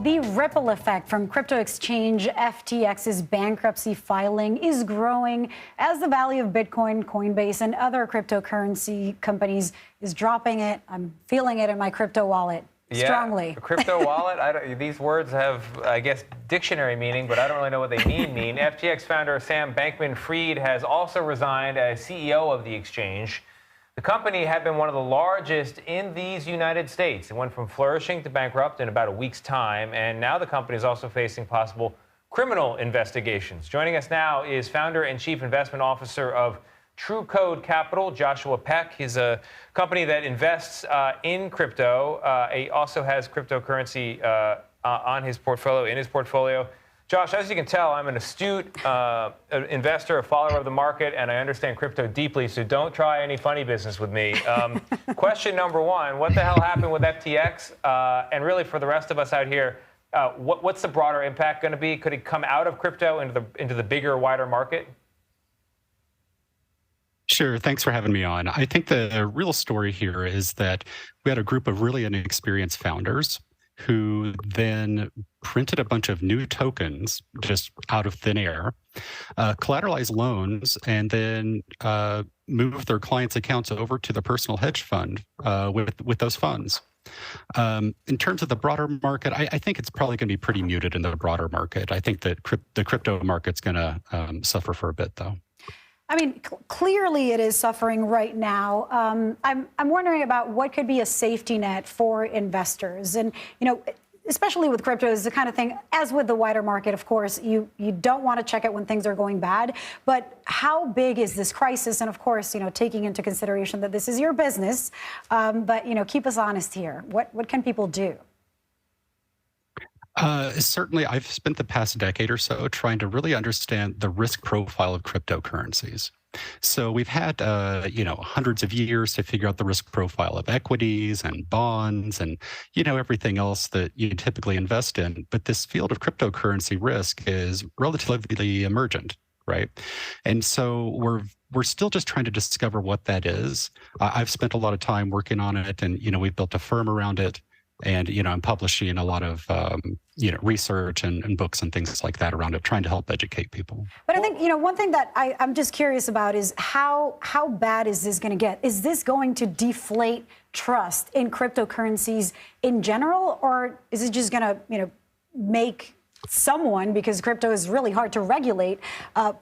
The ripple effect from crypto exchange FTX's bankruptcy filing is growing as the value of Bitcoin, Coinbase, and other cryptocurrency companies is dropping it. I'm feeling it in my crypto wallet strongly. Yeah, crypto wallet, these words have, I guess, dictionary meaning, but I don't really know what they mean. FTX founder Sam Bankman-Fried has also resigned as CEO of the exchange. The company had been one of the largest in these United States. It went from flourishing to bankrupt in about a week's time, and now the company is also facing possible criminal investigations. Joining us now is founder and chief investment officer of TrueCode Capital, Joshua Peck. He's a company that invests in crypto. He also has cryptocurrency on his portfolio, in his portfolio. Josh, as you can tell, I'm an astute investor, a follower of the market, and I understand crypto deeply, so don't try any funny business with me. Question number one, what the hell happened with FTX? And really, for the rest of us out here, what's the broader impact going to be? Could it come out of crypto into the bigger, wider market? Sure. Thanks for having me on. I think the real story here is that we had a group of really inexperienced founders who then printed a bunch of new tokens just out of thin air, collateralized loans, and then moved their clients' accounts over to the personal hedge fund with those funds. In terms of the broader market, I think it's probably going to be pretty muted in the broader market. I think that the crypto market's going to suffer for a bit, though. I mean, clearly it is suffering right now. I'm wondering about what could be a safety net for investors. And, you know, especially with crypto is the kind of thing, as with the wider market, of course, you don't want to check it when things are going bad. But how big is this crisis? And of course, you know, taking into consideration that this is your business. But, you know, keep us honest here. What can people do? Certainly, I've spent the past decade or so trying to really understand the risk profile of cryptocurrencies. So we've had, hundreds of years to figure out the risk profile of equities and bonds and, everything else that you typically invest in. But this field of cryptocurrency risk is relatively emergent, right? And so we're still just trying to discover what that is. I've spent a lot of time working on it, and, we've built a firm around it. And, I'm publishing a lot of, research and books and things like that around it, trying to help educate people. But I think, one thing that I'm just curious about is how bad is this going to get? Is this going to deflate trust in cryptocurrencies in general? Or is it just going to, make someone, because crypto is really hard to regulate,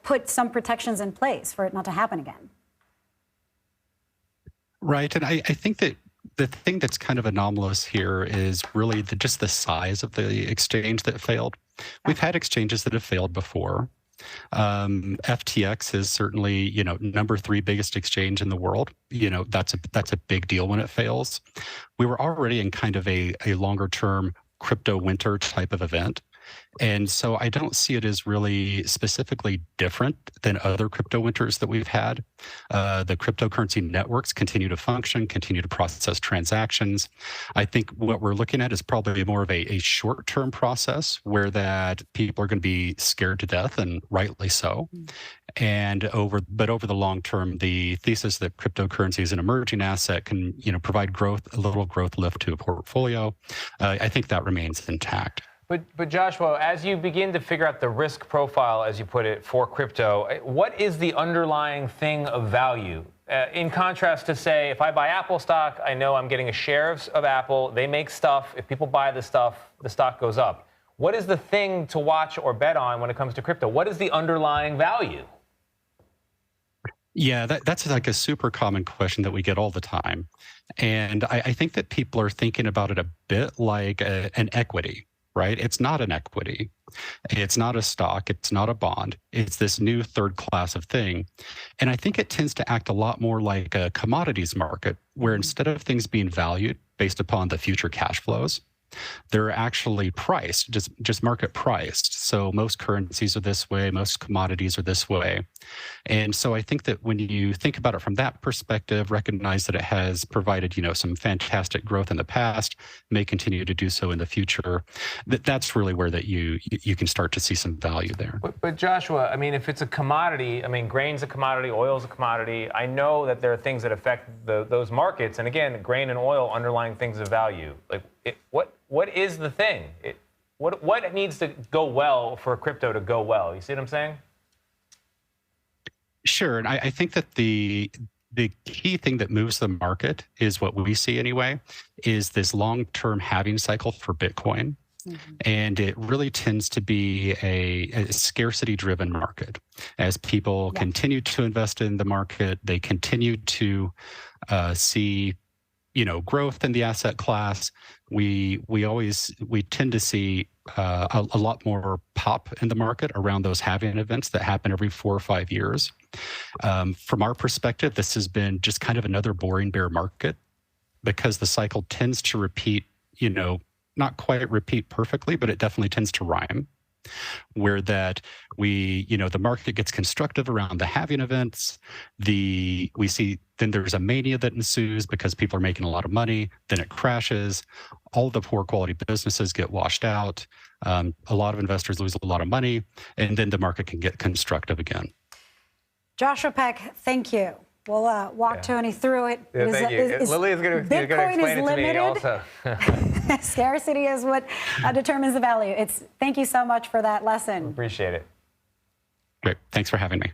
put some protections in place for it not to happen again? Right. And I think that the thing that's kind of anomalous here is really just the size of the exchange that failed. We've had exchanges that have failed before. FTX is certainly, number 3 biggest exchange in the world. That's a big deal when it fails. We were already in kind of a longer term crypto winter type of event. And so I don't see it as really specifically different than other crypto winters that we've had. The cryptocurrency networks continue to function, continue to process transactions. I think what we're looking at is probably more of a short-term process where that people are going to be scared to death, and rightly so. And over the long term, the thesis that cryptocurrency is an emerging asset can, provide growth, a little growth lift to a portfolio. I think that remains intact. But Joshua, as you begin to figure out the risk profile, as you put it, for crypto, what is the underlying thing of value? In contrast to, say, if I buy Apple stock, I know I'm getting a share of Apple. They make stuff. If people buy the stuff, the stock goes up. What is the thing to watch or bet on when it comes to crypto? What is the underlying value? Yeah, that's like a super common question that we get all the time. And I think that people are thinking about it a bit like an equity. Right? It's not an equity. It's not a stock. It's not a bond. It's this new third class of thing. And I think it tends to act a lot more like a commodities market, where instead of things being valued based upon the future cash flows, they're actually priced, just market priced. So most currencies are this way, most commodities are this way. And so I think that when you think about it from that perspective, recognize that it has provided, some fantastic growth in the past, may continue to do so in the future. That's really where that you can start to see some value there. But Joshua, I mean, if it's a commodity, I mean, grain's a commodity, oil's a commodity. I know that there are things that affect those markets. And again, grain and oil underlying things of value. Like, what is the thing? What needs to go well for crypto to go well? You see what I'm saying? Sure, and I think that the key thing that moves the market is what we see anyway, is this long-term halving cycle for Bitcoin. And it really tends to be a scarcity-driven market. As people continue to invest in the market, they continue to see, growth in the asset class. We tend to see a lot more pop in the market around those halving events that happen every 4 or 5 years. From our perspective, this has been just kind of another boring bear market because the cycle tends to repeat, not quite repeat perfectly, but it definitely tends to rhyme. Where that the market gets constructive around the halving events. We see then there's a mania that ensues because people are making a lot of money. Then it crashes. All the poor quality businesses get washed out. A lot of investors lose a lot of money, and then the market can get constructive again. Joshua Peck, thank you. We'll walk Tony through it. Yeah, thank you. Lilia is going to explain it to me also. Scarcity is what determines the value. Thank you so much for that lesson. Appreciate it. Great. Thanks for having me.